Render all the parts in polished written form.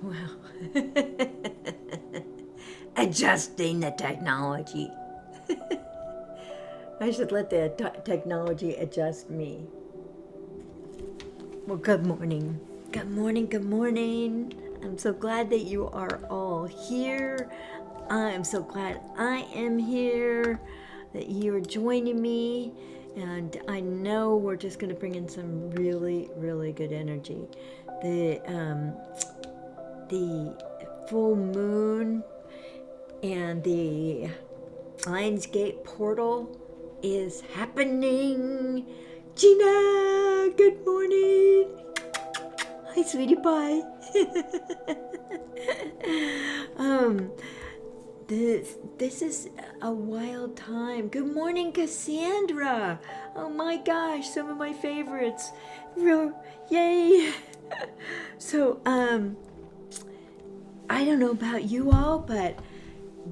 Well, adjusting the technology. I should let the technology adjust me. Well, good morning. Good morning, good morning. I'm so glad that you are all here. I'm so glad I am here, that you're joining me. And I know we're just going to bring in some really, really good energy. The full moon and the Lionsgate portal is happening. Gina, good morning. Hi, sweetie pie. um, this is a wild time. Good morning, Cassandra. Oh my gosh, some of my favorites. Yay. So, I don't know about you all, but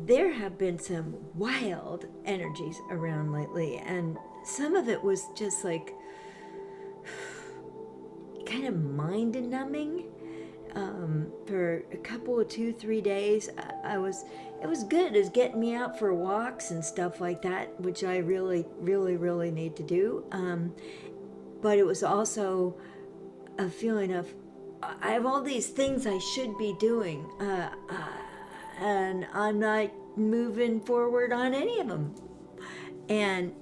there have been some wild energies around lately, and some of it was just like kind of mind numbing. For a couple of 2-3 days, it was good as getting me out for walks and stuff like that, which I really, really, really need to do. But it was also a feeling of I have all these things I should be doing, and I'm not moving forward on any of them. And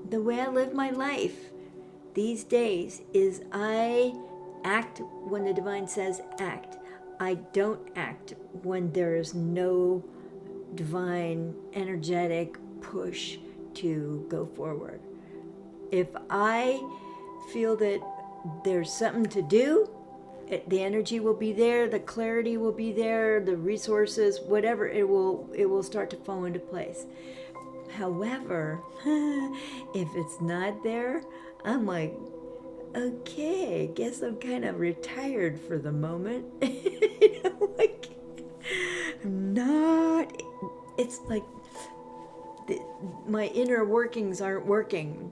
the way I live my life these days is I act when the divine says act. I don't act when there is no divine energetic push to go forward. If I feel that there's something to do, the energy will be there, the clarity will be there, the resources, whatever, it will start to fall into place. However, if it's not there, I'm like, okay, guess I'm kind of retired for the moment. You know, like, I'm not, it's like my inner workings aren't working.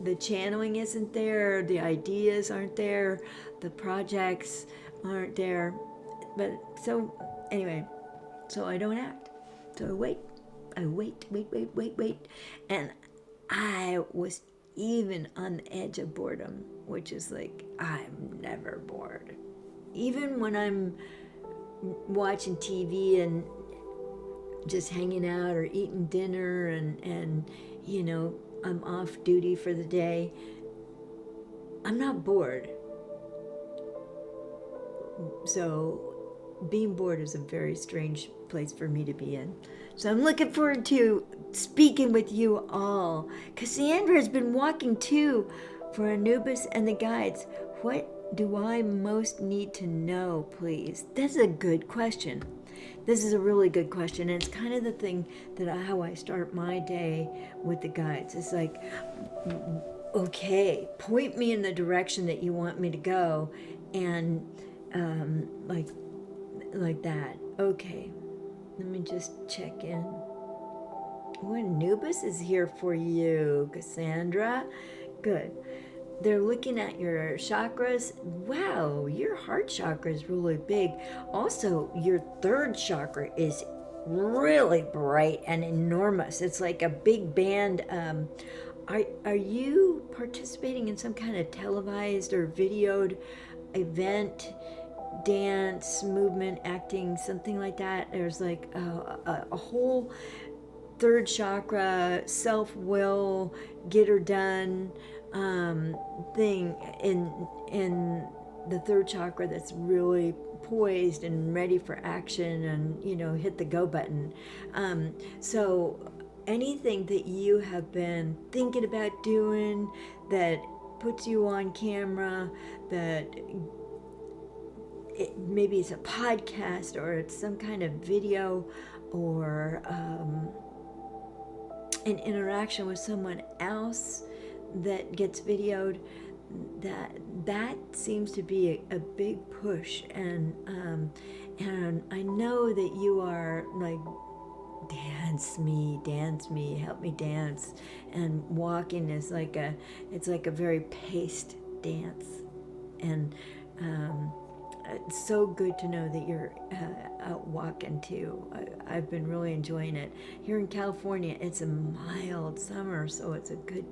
The channeling isn't there, the ideas aren't there, the projects aren't there. But so anyway, so I don't act. So I wait. And I was even on the edge of boredom, which is like, I'm never bored. Even when I'm watching TV and just hanging out or eating dinner and I'm off duty for the day, I'm not bored. So being bored is a very strange place for me to be in. So I'm looking forward to speaking with you all. Cassandra has been walking too for Anubis and the guides. What do I most need to know, please? That's a good question. This is a really good question, and it's kind of the thing how I start my day with the guides. It's like, okay, point me in the direction that you want me to go, and like that. Okay, let me just check in. Oh, Anubis is here for you, Cassandra. Good. They're looking at your chakras. Wow, your heart chakra is really big. Also, your third chakra is really bright and enormous. It's like a big band. Are you participating in some kind of televised or videoed event, dance, movement, acting, something like that? There's like a whole third chakra, self-will, get her done thing in the third chakra that's really poised and ready for action and hit the go button. So anything that you have been thinking about doing that puts you on camera, that maybe it's a podcast or it's some kind of video or an interaction with someone else that gets videoed, that seems to be a big push. And I know that you are like, dance me, help me dance. And walking is it's like a very paced dance. And it's so good to know that you're out walking too. I've been really enjoying it. Here in California, it's a mild summer, so it's a good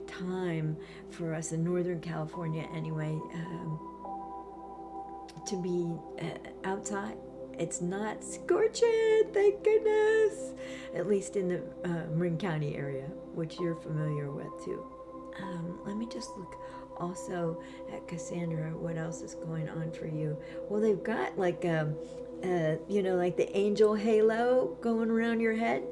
time for us in Northern California anyway, to be outside. It's not scorching, thank goodness, at least in the Marin County area, which you're familiar with too. Let me just look also at Cassandra, what else is going on for you. Well, they've got like like the angel halo going around your head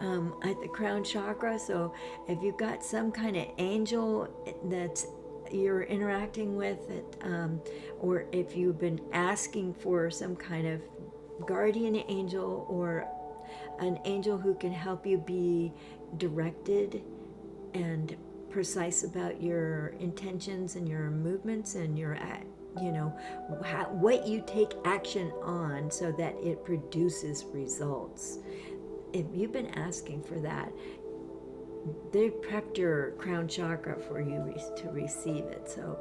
at the crown chakra. So if you've got some kind of angel that's you're interacting with it, or if you've been asking for some kind of guardian angel or an angel who can help you be directed and precise about your intentions and your movements and your what you take action on so that it produces results. If you've been asking for that, they prepped your crown chakra for you to receive it. So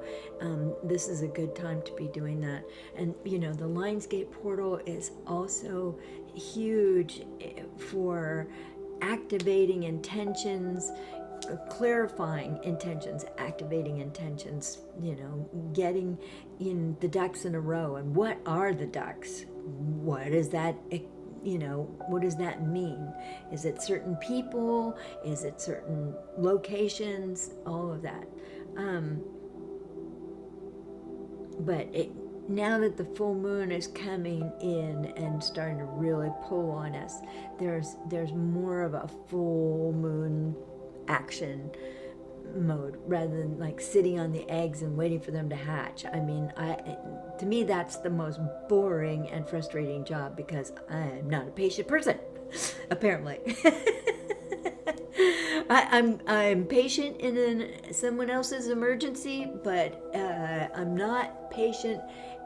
this is a good time to be doing that. And the Lionsgate portal is also huge for activating intentions, clarifying intentions, activating intentions, getting in the ducks in a row. And what are the ducks? What is that? What does that mean? Is it certain people? Is it certain locations? All of that. But now that the full moon is coming in and starting to really pull on us, there's more of a full moon action mode rather than like sitting on the eggs and waiting for them to hatch. I mean, to me that's the most boring and frustrating job because I'm not a patient person, apparently. I'm patient in someone else's emergency, but I'm not patient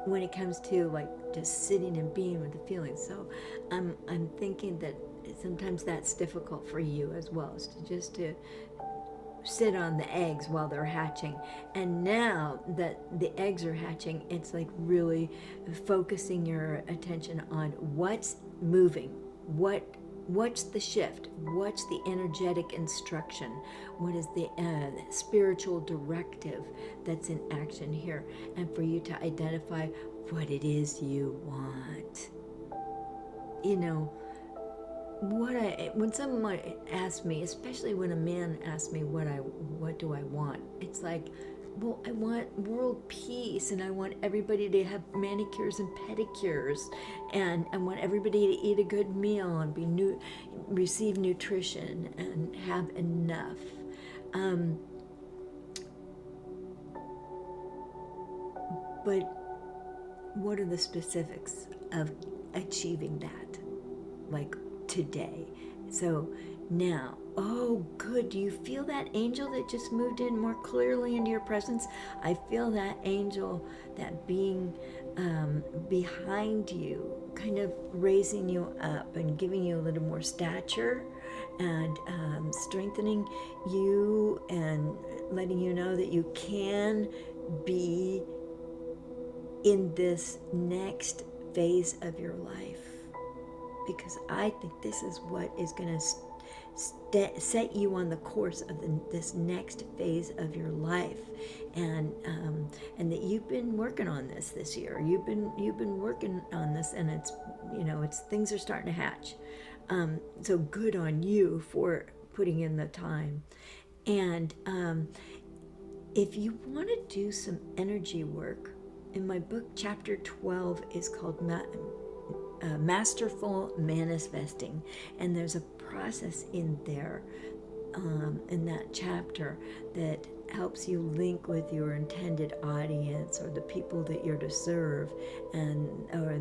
when it comes to like just sitting and being with the feelings. So I'm thinking that sometimes that's difficult for you as well, is to sit on the eggs while they're hatching. And now that the eggs are hatching, it's like really focusing your attention on what's moving, what's the shift, what's the energetic instruction, what is the spiritual directive that's in action here, and for you to identify what it is you want. When someone asks me, especially when a man asks me what do I want, it's like, well, I want world peace, and I want everybody to have manicures and pedicures, and I want everybody to eat a good meal and receive nutrition and have enough. But what are the specifics of achieving that? Like today. So now, oh good, do you feel that angel that just moved in more clearly into your presence? I feel that angel, that being behind you, kind of raising you up and giving you a little more stature and strengthening you and letting you know that you can be in this next phase of your life. Because I think this is what is going to set you on the course of this next phase of your life, and that you've been working on this year. You've been working on this, and it's things are starting to hatch. So good on you for putting in the time. And if you want to do some energy work, in my book, chapter 12 is called Masterful Manifesting, and there's a process in there, in that chapter, that helps you link with your intended audience, or the people that you're to serve, or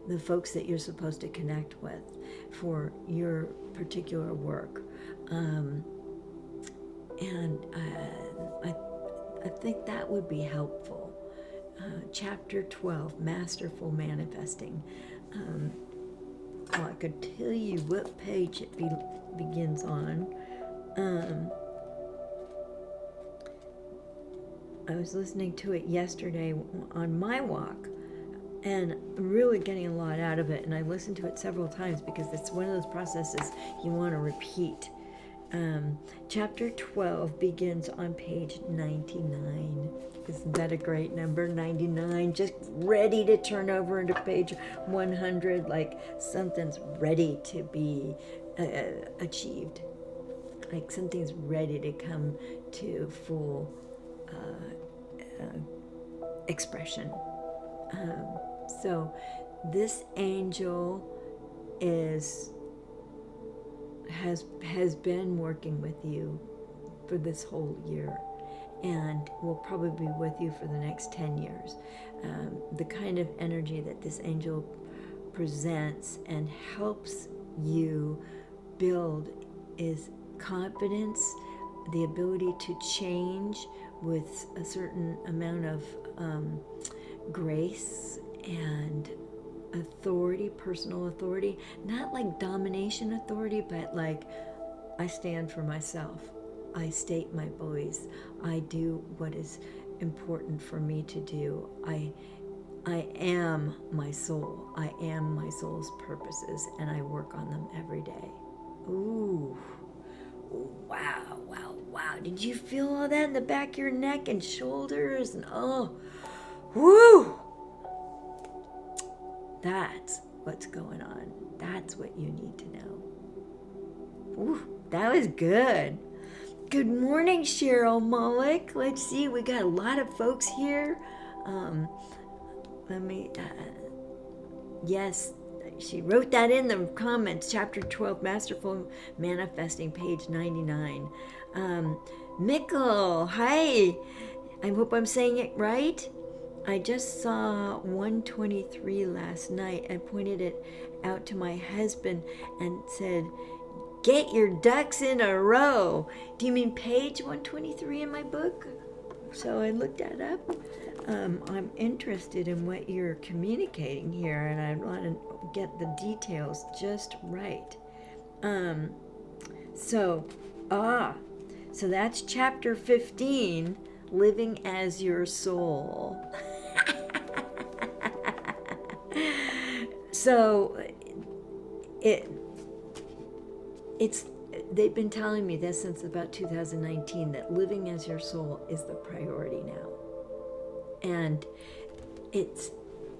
the folks that you're supposed to connect with for your particular work. I think that would be helpful. Chapter 12, Masterful Manifesting. I could tell you what page it begins on. I was listening to it yesterday on my walk, and I'm really getting a lot out of it. And I listened to it several times because it's one of those processes you want to repeat. Chapter 12 begins on page 99. Isn't that a great number? 99, just ready to turn over into page 100, like something's ready to be achieved. Like something's ready to come to full expression. So this angel has been working with you for this whole year, and will probably be with you for the next 10 years. The kind of energy that this angel presents and helps you build is confidence, the ability to change with a certain amount of grace and authority, personal authority, not like domination authority, but like I stand for myself. I state my beliefs. I do what is important for me to do. I am my soul. I am my soul's purposes, and I work on them every day. Ooh. Wow, wow, wow. Did you feel all that in the back of your neck and shoulders? And oh, woo! That's what's going on. That's what you need to know. Ooh, that was good. Good morning, Cheryl Mullick. Let's see, we got a lot of folks here. Yes, she wrote that in the comments. Chapter 12, Masterful Manifesting, page 99. Mikkel, hi. I hope I'm saying it right. I just saw 123 last night. I pointed it out to my husband and said, get your ducks in a row. Do you mean page 123 in my book? So I looked that up. I'm interested in what you're communicating here, and I want to get the details just right. So that's chapter 15, Living as Your Soul. So it's they've been telling me this since about 2019, that living as your soul is the priority now. And it's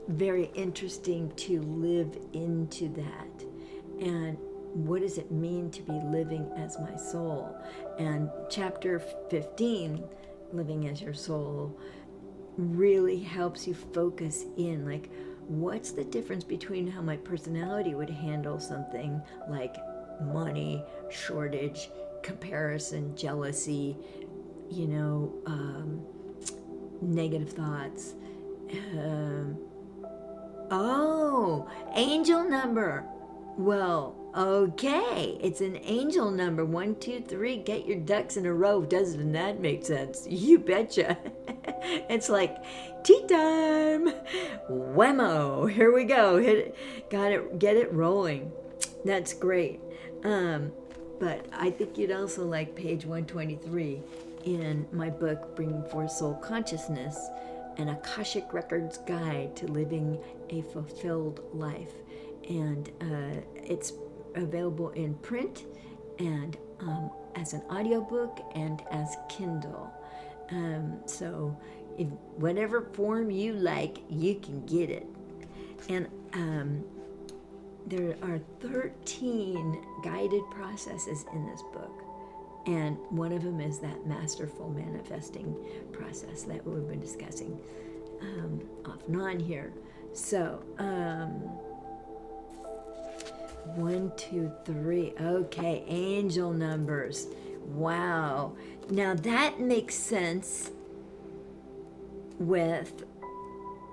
very interesting to live into that. And what does it mean to be living as my soul? And chapter 15, Living as Your Soul, really helps you focus in, like, what's the difference between how my personality would handle something like money, shortage, comparison, jealousy, negative thoughts. Angel number. Well, okay, it's an angel number. 1, 2, 3, get your ducks in a row. Doesn't that make sense? You betcha. It's like tea time. Whammo. Here we go. Hit it. Got it. Get it rolling. That's great. But I think you'd also like page 123 in my book, Bringing Forth Soul Consciousness, an Akashic Records Guide to Living a Fulfilled Life. And it's available in print and as an audiobook and as Kindle. So in whatever form you like, you can get it. And there are 13 guided processes in this book. And one of them is that masterful manifesting process that we've been discussing off and on here. So, 1, 2, 3. Okay, angel numbers. Wow. Now that makes sense with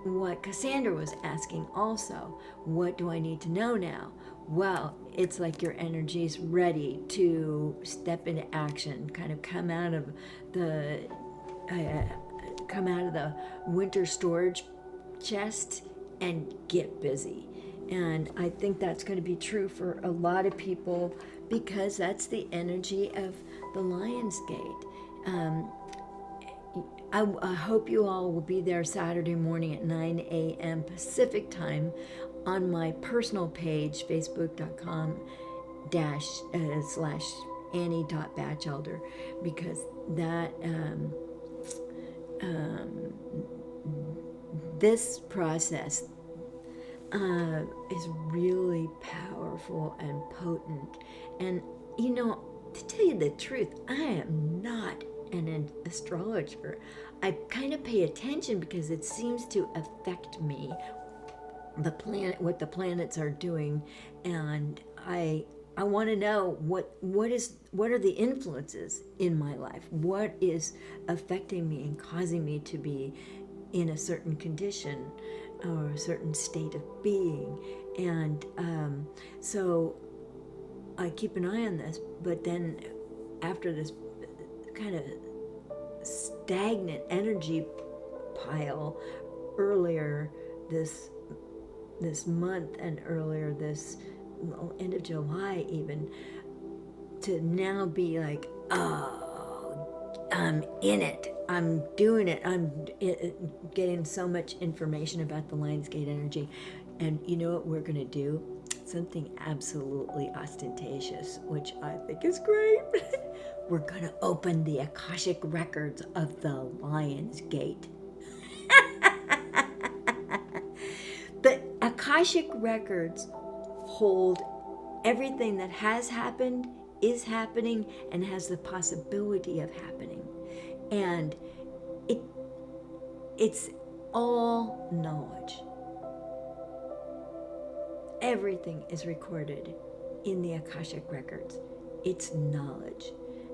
what Cassandra was asking also. What do I need to know now? Well, it's like your energy's ready to step into action, kind of come out of the winter storage chest and get busy. And I think that's going to be true for a lot of people, because that's the energy of the Lion's Gate. I hope you all will be there Saturday morning at 9 a.m. Pacific time on my personal page, facebook.com slash Annie.Batchelder, because that this process is really powerful and potent. And to tell you the truth, I am not an astrologer. I kind of pay attention because it seems to affect me, what the planets are doing, and I want to know what are the influences in my life, what is affecting me and causing me to be in a certain condition or a certain state of being. And so I keep an eye on this, but then after this kind of stagnant energy pile earlier this month, and earlier this end of July even, to now be like, oh, I'm in it, I'm doing it, I'm getting so much information about the Lionsgate energy. And you know what we're going to do? Something absolutely ostentatious, which I think is great. We're going to open the Akashic records of the Lionsgate. The Akashic records hold everything that has happened, is happening, and has the possibility of happening. And it's all knowledge. Everything is recorded in the Akashic records. It's knowledge.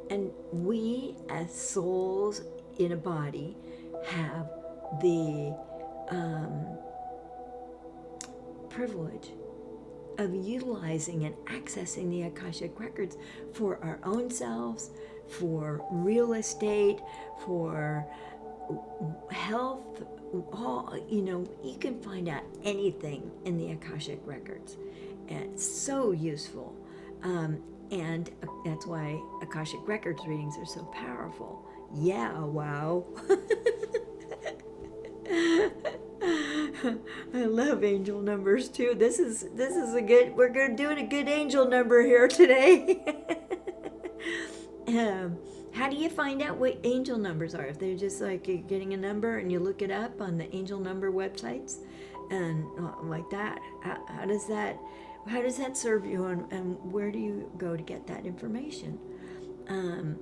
And we, as souls in a body, have the privilege of utilizing and accessing the Akashic records for our own selves, for real estate, for health. You can find out anything in the Akashic records, and it's so useful. And that's why Akashic records readings are so powerful. Yeah, wow. I love angel numbers too. This is a good, we're going to do a good angel number here today. How do you find out what angel numbers are? If they're just like you're getting a number and you look it up on the angel number websites and like that, how does that serve you, and where do you go to get that information? I'm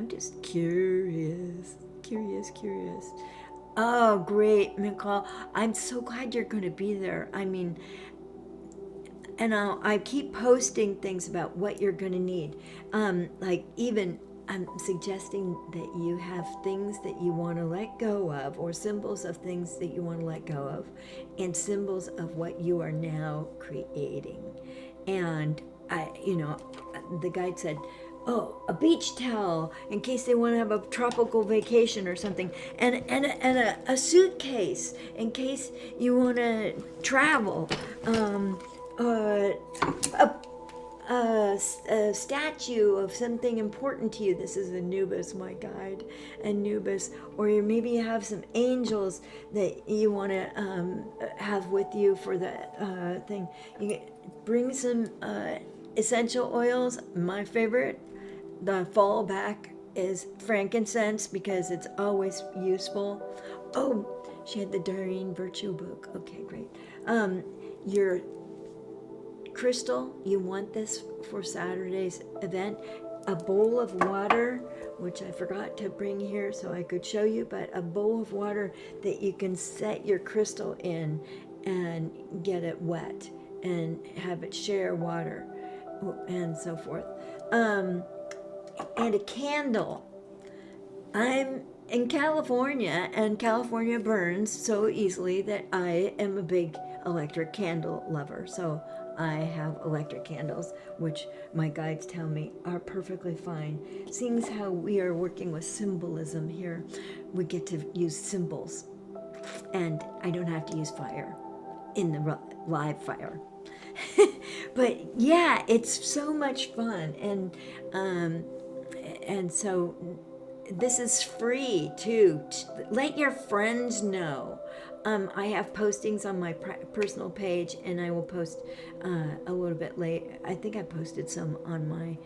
just curious. Oh, great, Nicole. I'm so glad you're going to be there. I mean, and I keep posting things about what you're going to need. Like even I'm suggesting that you have things that you want to let go of, or symbols of things that you want to let go of, and symbols of what you are now creating. And the guide said, oh, a beach towel in case they want to have a tropical vacation or something, and a suitcase in case you want to travel, a statue of something important to you. This is Anubis, my guide, Anubis. Or maybe you have some angels that you want to have with you for the thing. You bring some essential oils. My favorite, the fallback, is frankincense, because it's always useful. Oh, she had the Doreen Virtue book. Okay, great. Your crystal, you want this for Saturday's event. A bowl of water, which I forgot to bring here so I could show you, but a bowl of water that you can set your crystal in and get it wet and have it share water and so forth. And a candle. I'm in California, and California burns so easily that I am a big electric candle lover. So I have electric candles, which my guides tell me are perfectly fine. Seeing as how we are working with symbolism here, we get to use symbols, and I don't have to use fire in the live fire. But yeah, it's so much fun, and so this is free too. Let your friends know. I have postings on my personal page, and I will post a little bit late. I think I posted some on my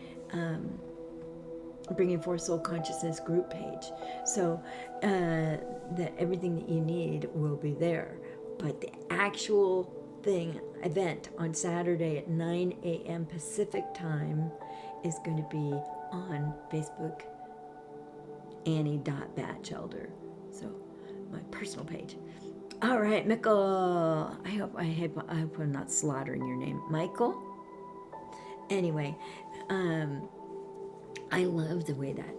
Bringing Forth Soul Consciousness group page. So that everything that you need will be there. But the actual event on Saturday at 9 a.m. Pacific time is going to be on Facebook, Annie.Batchelder. So my personal page. All right, Michael. I hope I'm not slaughtering your name, Michael. Anyway, I love the way that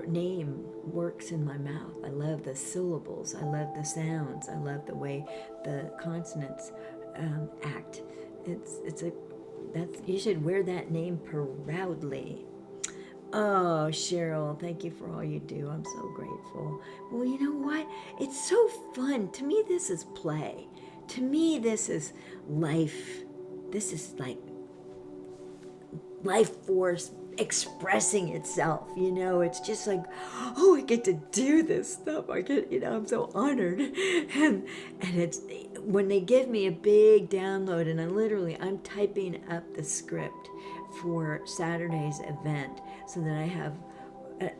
name works in my mouth. I love the syllables. I love the sounds. I love the way the consonants act. You should wear that name proudly. Oh, Cheryl, thank you for all you do. I'm so grateful. Well, you know what? It's so fun. To me, this is play. To me, this is life. This is like life force expressing itself. It's just like, oh, I get to do this stuff. I'm so honored. And it's when they give me a big download, and I'm typing up the script for Saturday's event so that I have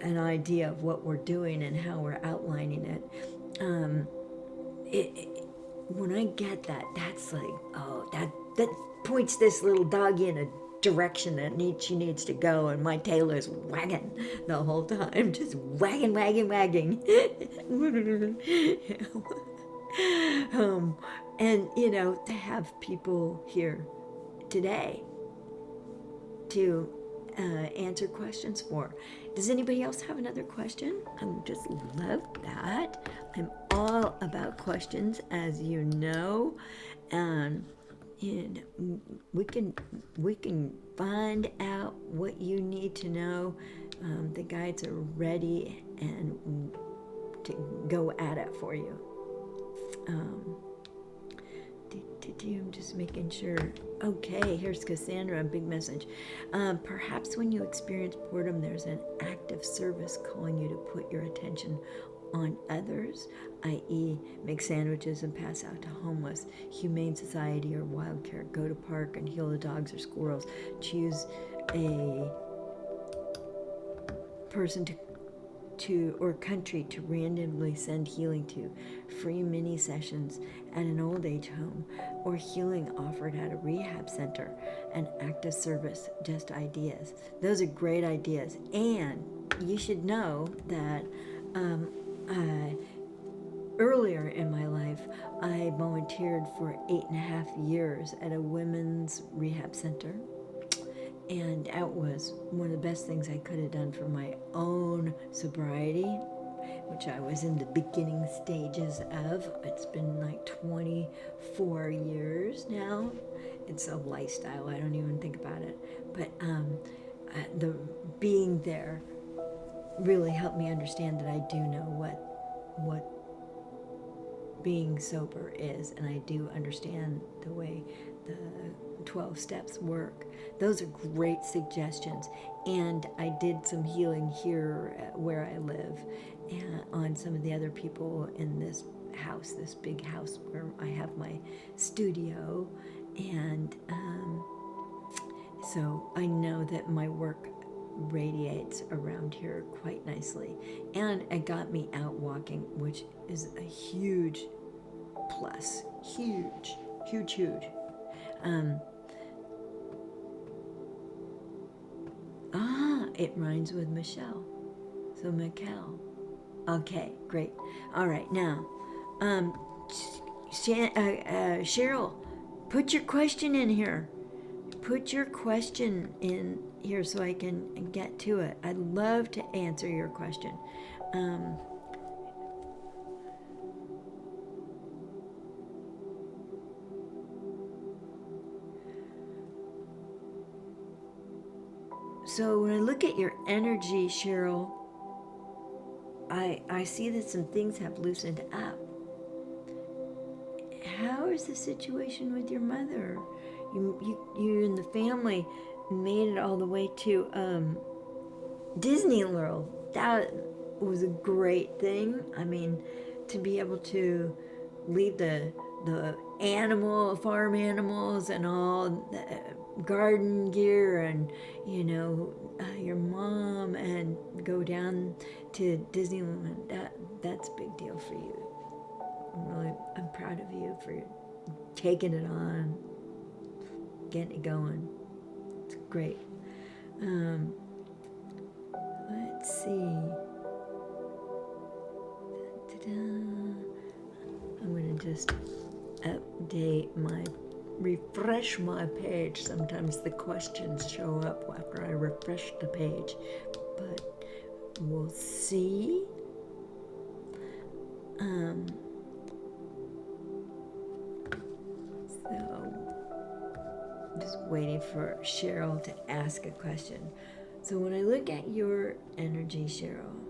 an idea of what we're doing and how we're outlining it. When I get that, that's like, oh, that points this little doggy in a direction that she needs to go, and my tail is wagging the whole time, just wagging. And to have people here today to answer questions for. Does anybody else have another question? I would just love that. I'm all about questions, as you know, and we can find out what you need to know. The guides are ready and to go at it for you. I'm just making sure. Okay, here's Cassandra, a big message. Perhaps when you experience boredom, there's an act of service calling you to put your attention on others, i.e. make sandwiches and pass out to homeless, humane society or wild care, go to park and heal the dogs or squirrels, choose a person or country to randomly send healing to, free mini sessions at an old age home, or healing offered at a rehab center, an act of service, just ideas. Those are great ideas. And you should know that earlier in my life, I volunteered for 8.5 years at a women's rehab center. And that was one of the best things I could have done for my own sobriety, which I was in the beginning stages of. It's been like 24 years now. It's a lifestyle. I don't even think about it. But the being there really helped me understand that I do know what being sober is, and I do understand the way the 12 steps work. Those are great suggestions. And I did some healing here where I live, and on some of the other people in this house, this big house where I have my studio. And so I know that my work radiates around here quite nicely. And it got me out walking, which is a huge plus. Huge. It rhymes with Michelle. So Mikel. Okay, great. All right, now, Cheryl, put your question in here. Put your question in here so I can get to it. I'd love to answer your question. So when I look at your energy, Cheryl, I see that some things have loosened up. How is the situation with your mother? You and the family made it all the way to Disney World, that was a great thing. I mean, to be able to leave the farm animals and all the garden gear and, your mom, and go down to Disneyland, that's a big deal for you. I'm proud of you for taking it on, getting it going. It's great. Let's see. I'm going to just refresh my page. Sometimes the questions show up after I refresh the page, but we'll see. So, just waiting for Cheryl to ask a question. So when I look at your energy, Cheryl,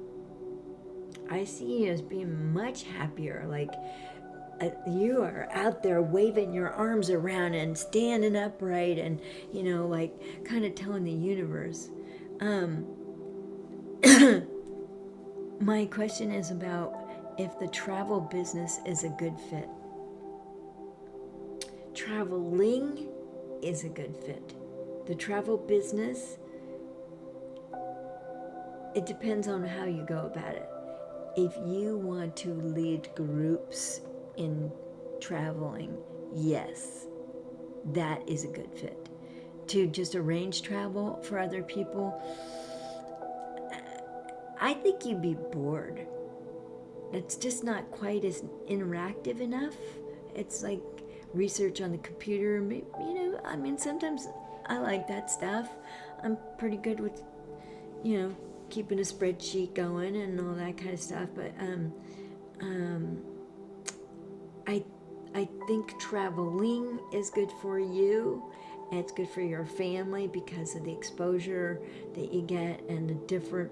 I see you as being much happier, like you are out there waving your arms around and standing upright and, like kind of telling the universe. My question is about if the travel business is a good fit. Traveling is a good fit. The travel business, it depends on how you go about it. If you want to lead groups in traveling, yes, that is a good fit. To just arrange travel for other people, I think you'd be bored. It's just not quite as interactive enough. It's like research on the computer. I mean, sometimes I like that stuff. I'm pretty good with, keeping a spreadsheet going and all that kind of stuff. But I think traveling is good for you. And it's good for your family because of the exposure that you get and the different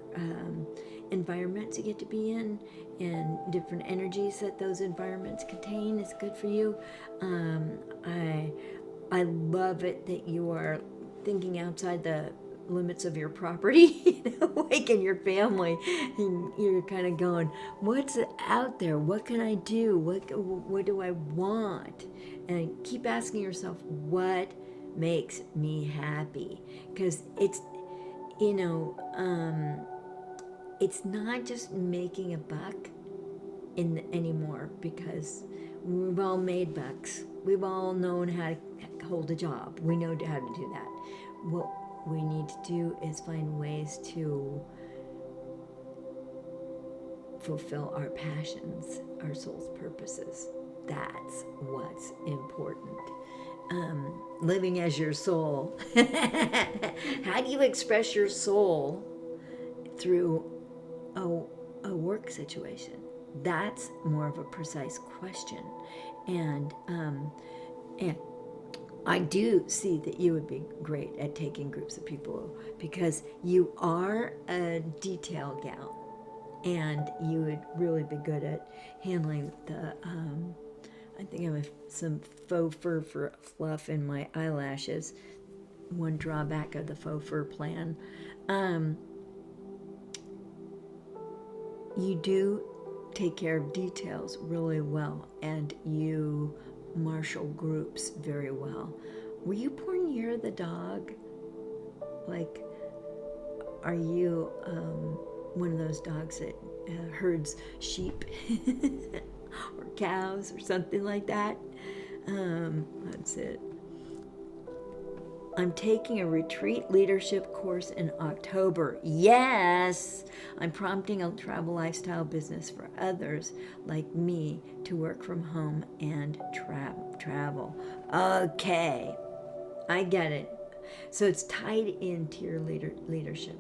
environments you get to be in and different energies that those environments contain. It's good for you. I love it that you are thinking outside the limits of your property, like in your family, and you're kind of going, what's out there? What can I do? What do I want? And keep asking yourself, what makes me happy? Because it's it's not just making a buck anymore, because we've all made bucks. We've all known how to hold a job. We know how to do that. What we need to do is find ways to fulfill our passions, our soul's purposes. That's what's important. Living as your soul. How do you express your soul through a work situation? That's more of a precise question. And I do see that you would be great at taking groups of people, because you are a detail gal, and you would really be good at handling the I think I have some faux fur for fluff in my eyelashes. One drawback of the faux fur plan. You do take care of details really well, and you marshal groups very well. Were you born near the dog? Like, are you one of those dogs that herds sheep or cows or something like that? That's it. I'm taking a retreat leadership course in October. Yes! I'm prompting a travel lifestyle business for others like me to work from home and travel. Okay, I get it. So it's tied into your leadership,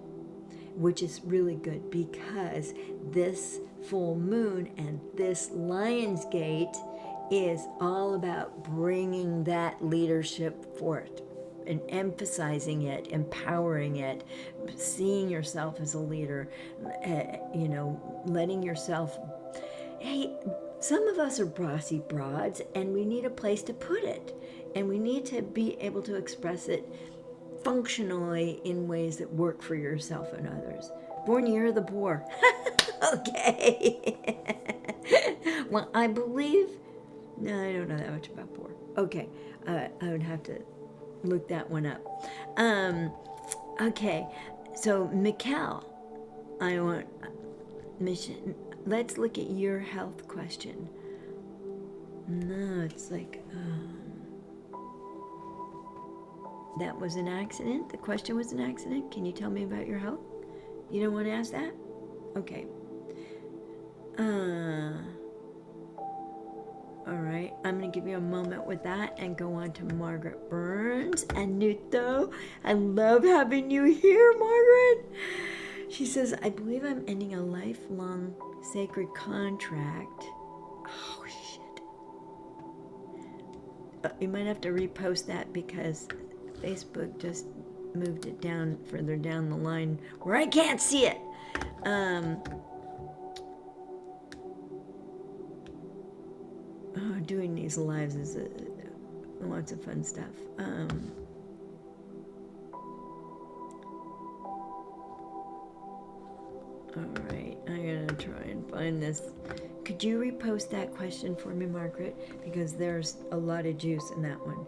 which is really good, because this full moon and this Lion's Gate is all about bringing that leadership forth and emphasizing it, empowering it, seeing yourself as a leader, letting yourself, hey, some of us are bossy broads and we need a place to put it, and we need to be able to express it functionally in ways that work for yourself and others. Born year of the boar. Okay. Well, I believe, no, I don't know that much about boar. Okay, I would have to look that one up. Okay, so Mikkel, let's look at your health question. No, it's like, that was an accident? The question was an accident? Can you tell me about your health? You don't want to ask that? Okay. All right, I'm going to give you a moment with that and go on to Margaret Burns and Nuto. I love having you here, Margaret. She says, I believe I'm ending a lifelong sacred contract. Oh, shit. You might have to repost that because Facebook just moved it down further down the line where I can't see it. Doing these lives is lots of fun stuff. All right, I'm gonna try and find this. Could you repost that question for me, Margaret? Because there's a lot of juice in that one.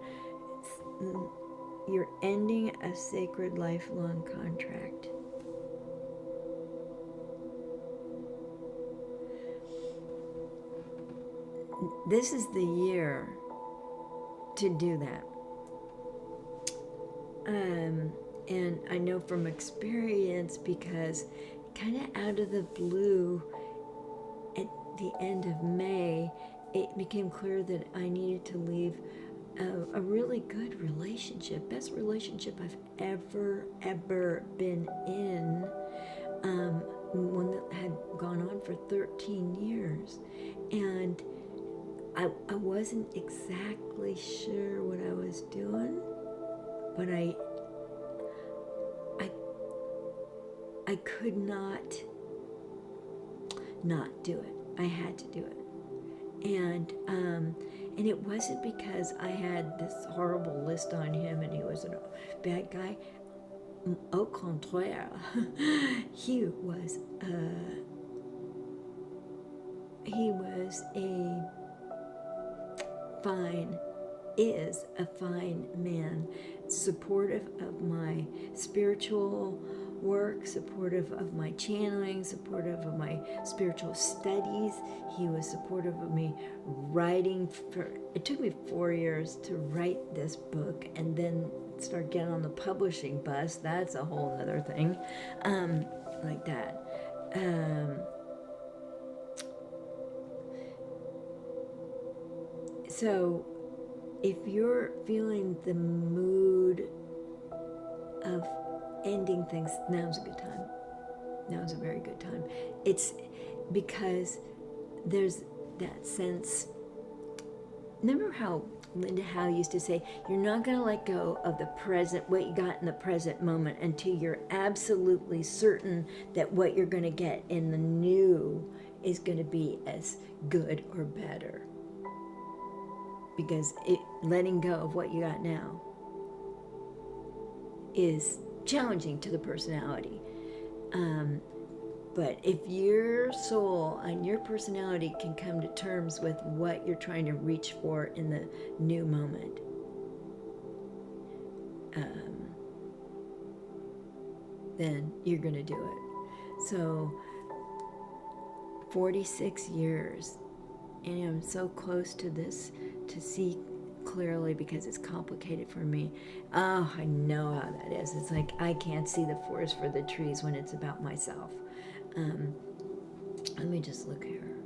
You're ending a sacred lifelong contract. This is the year to do that. And I know from experience, because kind of out of the blue at the end of May, it became clear that I needed to leave a really good relationship, best relationship I've ever been in, one that had gone on for 13 years. And I wasn't exactly sure what I was doing, but I could not do it. I had to do it. And it wasn't because I had this horrible list on him and he was a bad guy. Au contraire, he was a fine man, supportive of my spiritual work, supportive of my channeling, supportive of my spiritual studies. He was supportive of me writing. It took me 4 years to write this book and then start getting on the publishing bus. That's a whole other thing, like that. So if you're feeling the mood of ending things, now's a good time. Now's a very good time. It's because there's that sense. Remember how Linda Howe used to say, you're not going to let go of the present, what you got in the present moment, until you're absolutely certain that what you're going to get in the new is going to be as good or better. Because letting go of what you got now is challenging to the personality. But if your soul and your personality can come to terms with what you're trying to reach for in the new moment, then you're going to do it. So 46 years, and I'm so close to this to see clearly because it's complicated for me. Oh, I know how that is. It's like I can't see the forest for the trees when it's about myself. Let me just look here.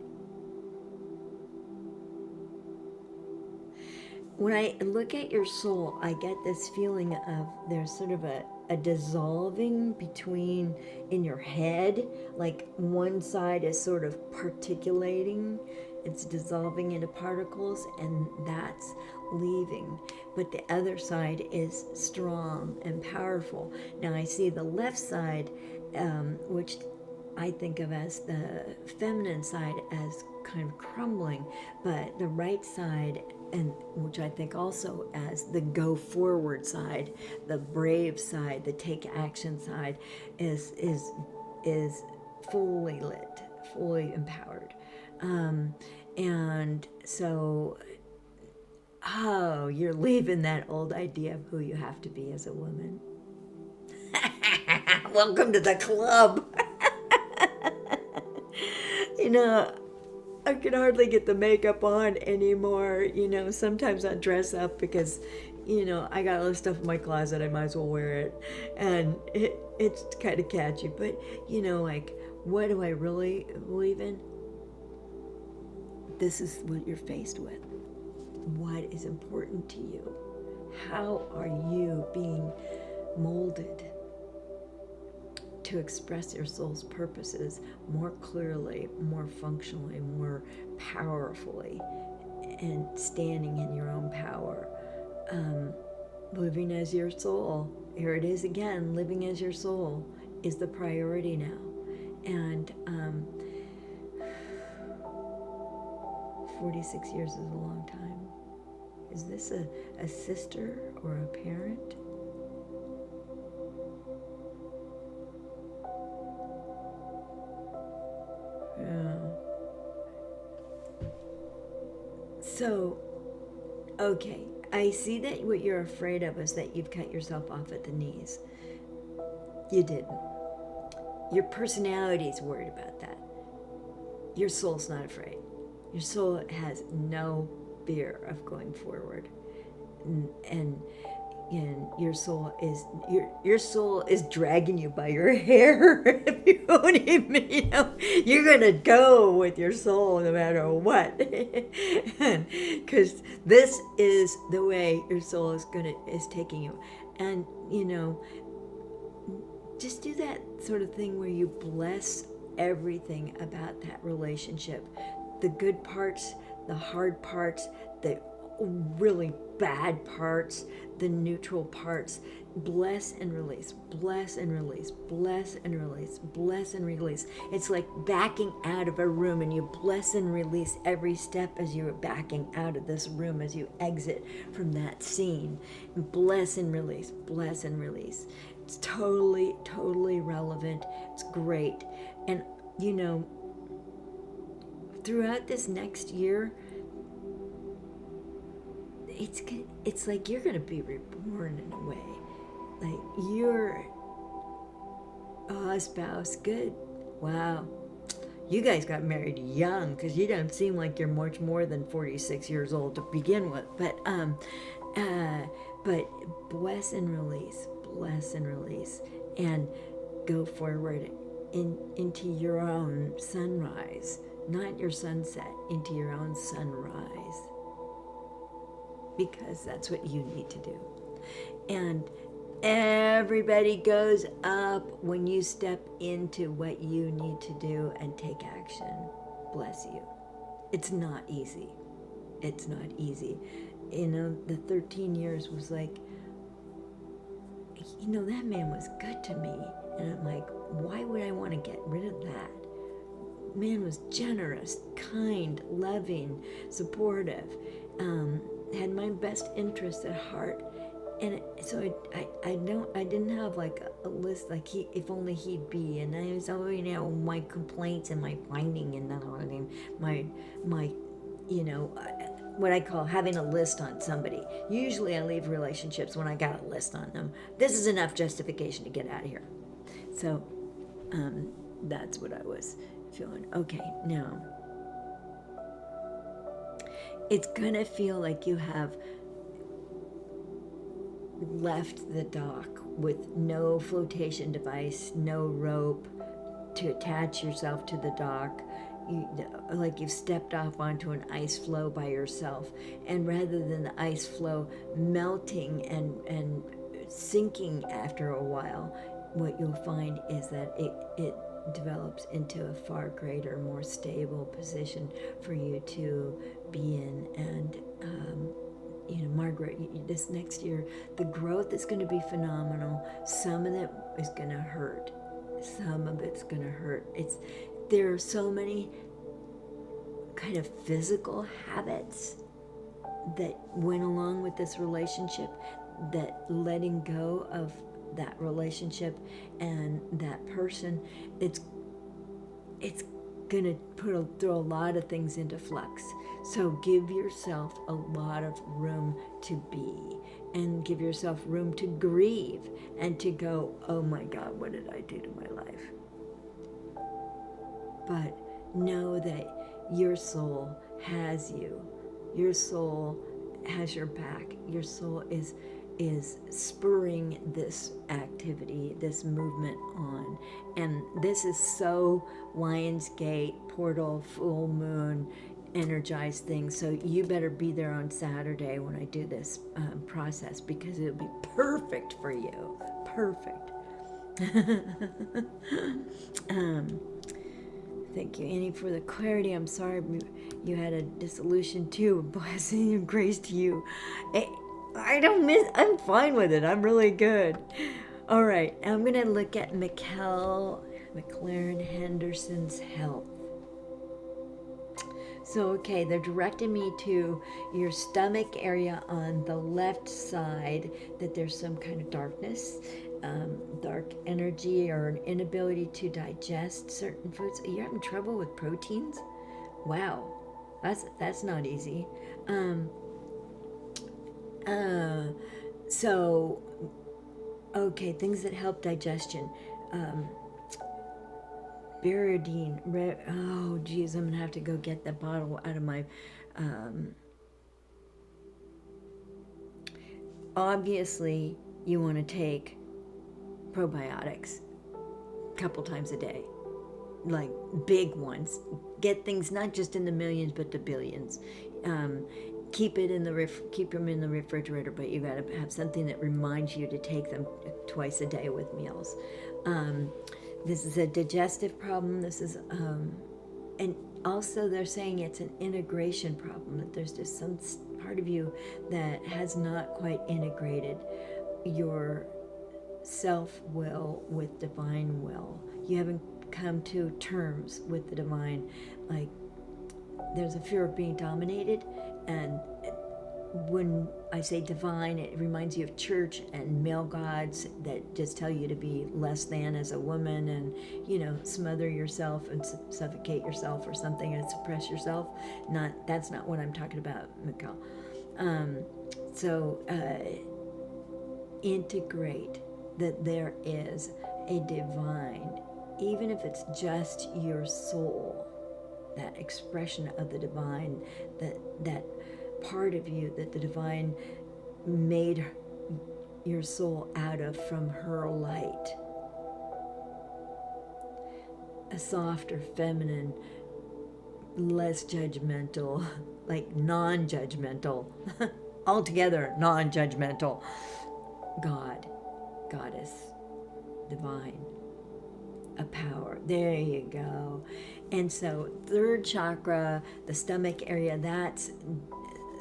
When I look at your soul, I get this feeling of there's sort of a dissolving between in your head, like one side is sort of particulating, it's dissolving into particles, and that's leaving, but the other side is strong and powerful. Now I see the left side, which I think of as the feminine side, as kind of crumbling, but the right side and which I think also as the go forward side, the brave side, the take action side, is fully lit, fully empowered. And so, oh, you're leaving that old idea of who you have to be as a woman. Welcome to the club. You know, I can hardly get the makeup on anymore. You know, sometimes I dress up because, you know, I got all this stuff in my closet. I might as well wear it. And it's kind of catchy. But, you know, like, what do I really believe in? This is what you're faced with. What is important to you? How are you being molded to express your soul's purposes more clearly, more functionally, more powerfully, and standing in your own power? Living as your soul. Here it is again. Living as your soul is the priority now. And 46 years is a long time. Is this a sister or a parent? Yeah. So, okay, I see that what you're afraid of is that you've cut yourself off at the knees. You didn't. Your personality's worried about that. Your soul's not afraid. Your soul has no fear of going forward. And your soul is dragging you by your hair. If you know what I mean, you know, you're gonna go with your soul no matter what, because this is the way your soul is taking you. And you know, just do that sort of thing where you bless everything about that relationship, the good parts, the hard parts, the really bad parts, the neutral parts. Bless and release, bless and release, bless and release, bless and release. It's like backing out of a room, and you bless and release every step as you're backing out of this room, as you exit from that scene. Bless and release, bless and release. It's totally, totally relevant. It's great. And you know, throughout this next year, it's like you're going to be reborn in a way. Like you're a spouse. Good. Wow. You guys got married young, because you don't seem like you're much more than 46 years old to begin with. But bless and release, and go forward into your own sunrise, not your sunset, into your own sunrise. Because that's what you need to do. And everybody goes up when you step into what you need to do and take action. Bless you. It's not easy. It's not easy. You know, the 13 years was like, you know, that man was good to me. And I'm like, why would I want to get rid of that? Man was generous, kind, loving, supportive. Had my best interests at heart, and so I didn't have like a list like if only he'd be, and I was always, you know, my complaints and my whining and my you know, what I call having a list on somebody. Usually I leave relationships when I got a list on them. This is enough justification to get out of here. So that's what I was feeling. Okay, now it's gonna feel like you have left the dock with no flotation device, no rope to attach yourself to the dock. Like you've stepped off onto an ice floe by yourself, and rather than the ice floe melting and sinking after a while, what you'll find is that it develops into a far greater, more stable position for you to be in. And you know, Margaret, this next year, the growth is going to be phenomenal. Some of it is going to hurt. Some of it's going to hurt. There are so many kind of physical habits that went along with this relationship, that letting go of that relationship and that person, it's gonna throw a lot of things into flux. So give yourself a lot of room to be, and give yourself room to grieve and to go, oh my God, what did I do to my life? But know that your soul has you. Your soul has your back. Your soul is spurring this activity, this movement on. And this is so Lionsgate, portal, full moon, energized thing. So you better be there on Saturday when I do this process, because it'll be perfect for you. Perfect. Thank you, Annie, for the clarity. I'm sorry you had a dissolution too. Blessing and grace to you. I'm fine with it. I'm really good. All right, I'm going to look at McLaren Henderson's health. So, okay, they're directing me to your stomach area on the left side, that there's some kind of darkness, dark energy, or an inability to digest certain foods. You're having trouble with proteins? Wow, that's not easy. So, okay, things that help digestion. Biridine. Oh, geez, I'm going to have to go get the bottle out of my... Obviously, you want to take probiotics a couple times a day. Like big ones. Get things not just in the millions, but the billions. Keep them in the refrigerator, but you got to have something that reminds you to take them twice a day with meals. This is a digestive problem. This is, and also they're saying it's an integration problem, that there's just some part of you that has not quite integrated your self-will with divine will. You haven't come to terms with the divine. Like, there's a fear of being dominated, and when I say divine, it reminds you of church and male gods that just tell you to be less than as a woman, and, you know, smother yourself and suffocate yourself or something, and suppress yourself. That's not what I'm talking about, Mikkel. Integrate that there is a divine, even if it's just your soul, that expression of the divine, that part of you that the divine made your soul out of from her light. A softer, feminine, less judgmental, like non-judgmental, altogether non-judgmental God, goddess, divine, a power. There you go. And so third chakra, the stomach area, that's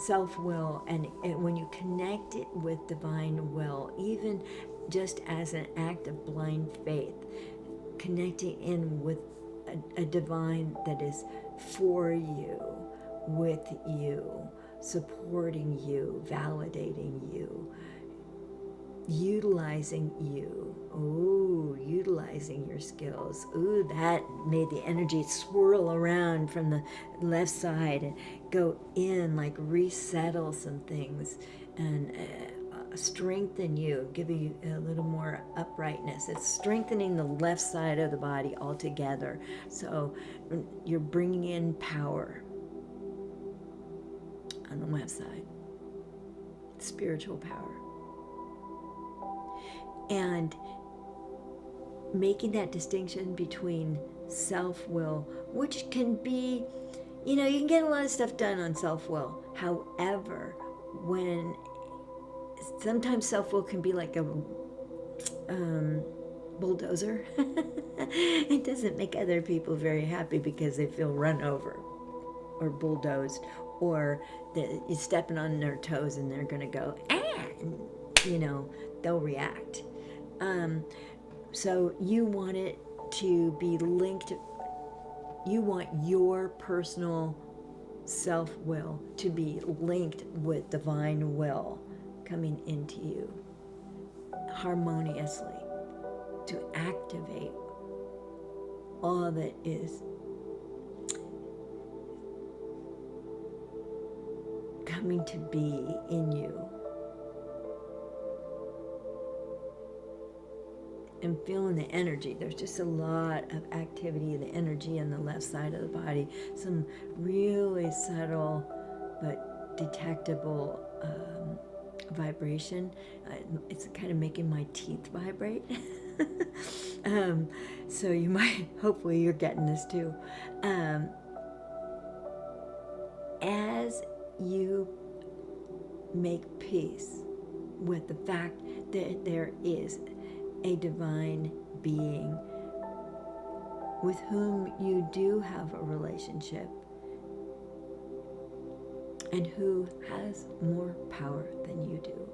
self-will, and when you connect it with divine will, even just as an act of blind faith, connecting in with a divine that is for you, with you, supporting you, validating you, utilizing you. Ooh, utilizing your skills. Ooh, that made the energy swirl around from the left side and go in, like resettle some things and strengthen you, give you a little more uprightness. It's strengthening the left side of the body altogether. So you're bringing in power on the left side, spiritual power. And making that distinction between self-will, which can be, you know, you can get a lot of stuff done on self-will. However, when sometimes self-will can be like a bulldozer. It doesn't make other people very happy because they feel run over or bulldozed, or you're stepping on their toes and they're going to go, and, you know, they'll react. So you want it to be linked. You want your personal self-will, to be linked with divine will coming into you harmoniously, to activate all that is coming to be in you. And feeling the energy. There's just a lot of activity, the energy on the left side of the body. Some really subtle but detectable vibration. It's kind of making my teeth vibrate. So you might, hopefully you're getting this too. As you make peace with the fact that there is a divine being with whom you do have a relationship and who has more power than you do,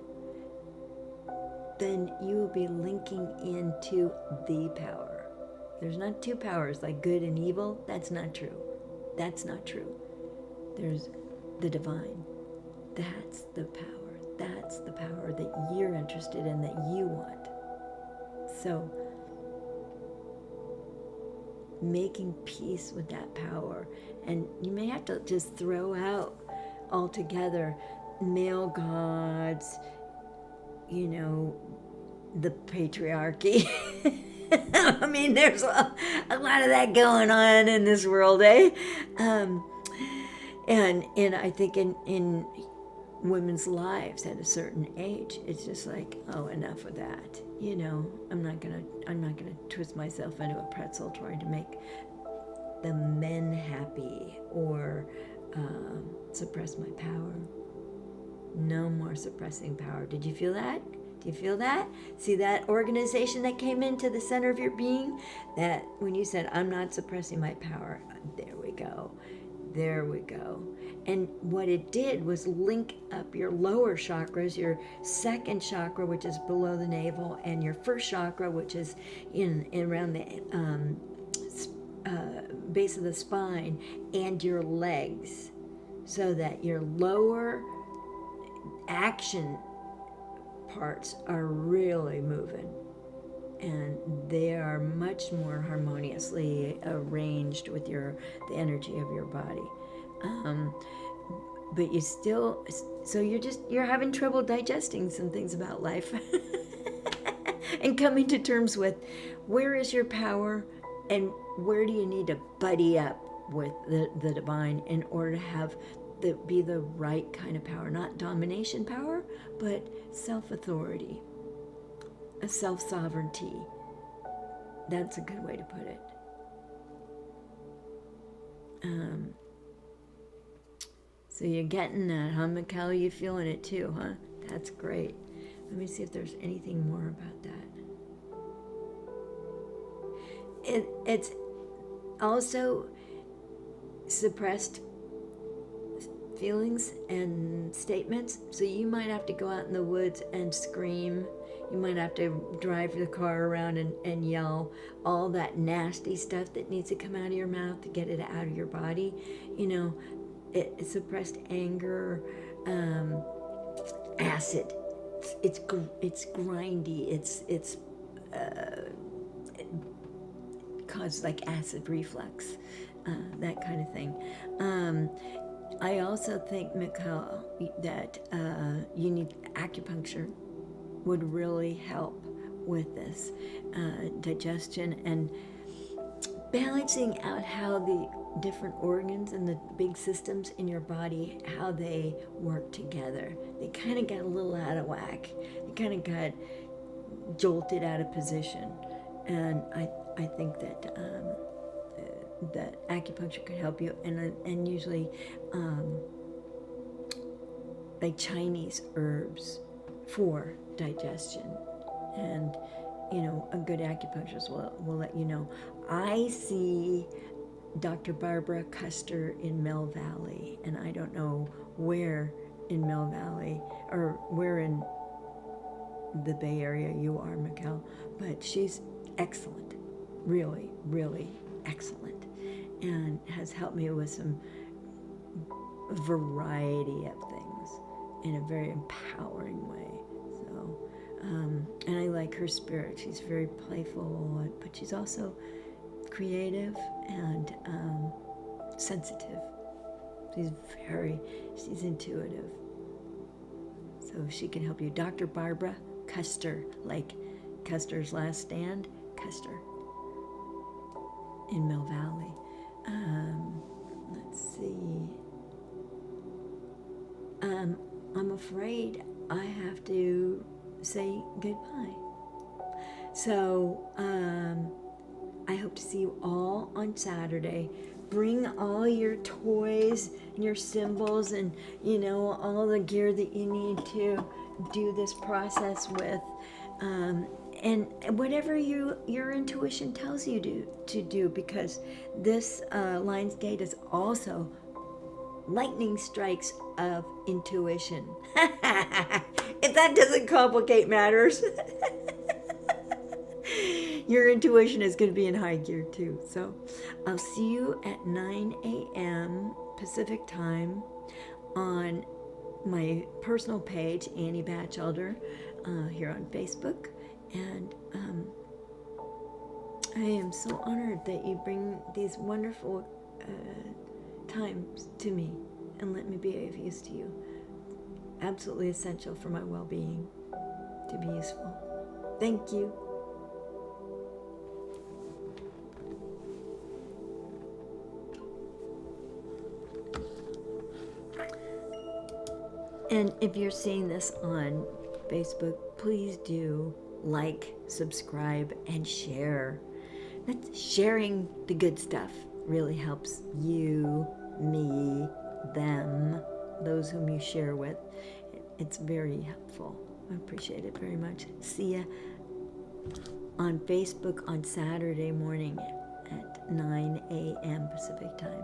then you will be linking into the power. There's not two powers like good and evil. That's not true. That's not true. There's the divine. That's the power. That's the power that you're interested in, that you want. So, making peace with that power. And you may have to just throw out altogether male gods, you know, the patriarchy. I mean, there's a lot of that going on in this world, eh? And I think in women's lives at a certain age, it's just like, oh, enough of that. You know, I'm not gonna twist myself into a pretzel trying to make the men happy or suppress my power. No more suppressing power. Did you feel that? Do you feel that? See that organization that came into the center of your being? That when you said, I'm not suppressing my power, there we go. There we go. And what it did was link up your lower chakras, your second chakra, which is below the navel, and your first chakra, which is in around the base of the spine, and your legs, so that your lower action parts are really moving. And they are much more harmoniously arranged with the energy of your body. But you still, so you're having trouble digesting some things about life and coming to terms with where is your power and where do you need to buddy up with the divine in order to have be the right kind of power, not domination power, but self-authority. A self-sovereignty. That's a good way to put it. So you're getting that, huh, Mikkel? You feeling it too, huh? That's great. Let me see if there's anything more about that. It's also suppressed feelings and statements. So you might have to go out in the woods and scream. You might have to drive the car around and yell all that nasty stuff that needs to come out of your mouth to get it out of your body. You know, it suppressed anger, acid. It's grindy. It causes like acid reflux, that kind of thing. I also think, Mikhail, that you need acupuncture would really help with this digestion and balancing out how the different organs and the big systems in your body, how they work together. They kind of got a little out of whack. They kind of got jolted out of position. And I think that that acupuncture could help you, and usually like Chinese herbs for digestion, and you know, a good acupuncturist will let you know. I see Dr. Barbara Custer in Mill Valley, and I don't know where in Mill Valley or where in the Bay Area you are, Mikkel, but she's excellent, really, really excellent, and has helped me with some a variety of things in a very empowering way. So, and I like her spirit. She's very playful, but she's also creative and sensitive. She's intuitive. So she can help you. Dr. Barbara Custer, like Custer's Last Stand, Custer in Mill Valley. Let's see. I'm afraid I have to say goodbye. So I hope to see you all on Saturday. Bring all your toys and your symbols and, all the gear that you need to do this process with. And whatever your intuition tells you to do, because this Lion's Gate is also lightning strikes of intuition. If that doesn't complicate matters. Your intuition is going to be in high gear too. So I'll see you at 9 a.m. Pacific time on my personal page, Annie Batchelder, here on Facebook. And I am so honored that you bring these wonderful times to me and let me be of use to you. Absolutely essential for my well-being to be useful. Thank you. And if you're seeing this on Facebook, please do like, subscribe, and share. That's sharing the good stuff really helps you, me, them, those whom you share with. It's very helpful. I appreciate it very much. See ya on Facebook on Saturday morning at 9 a.m. Pacific time.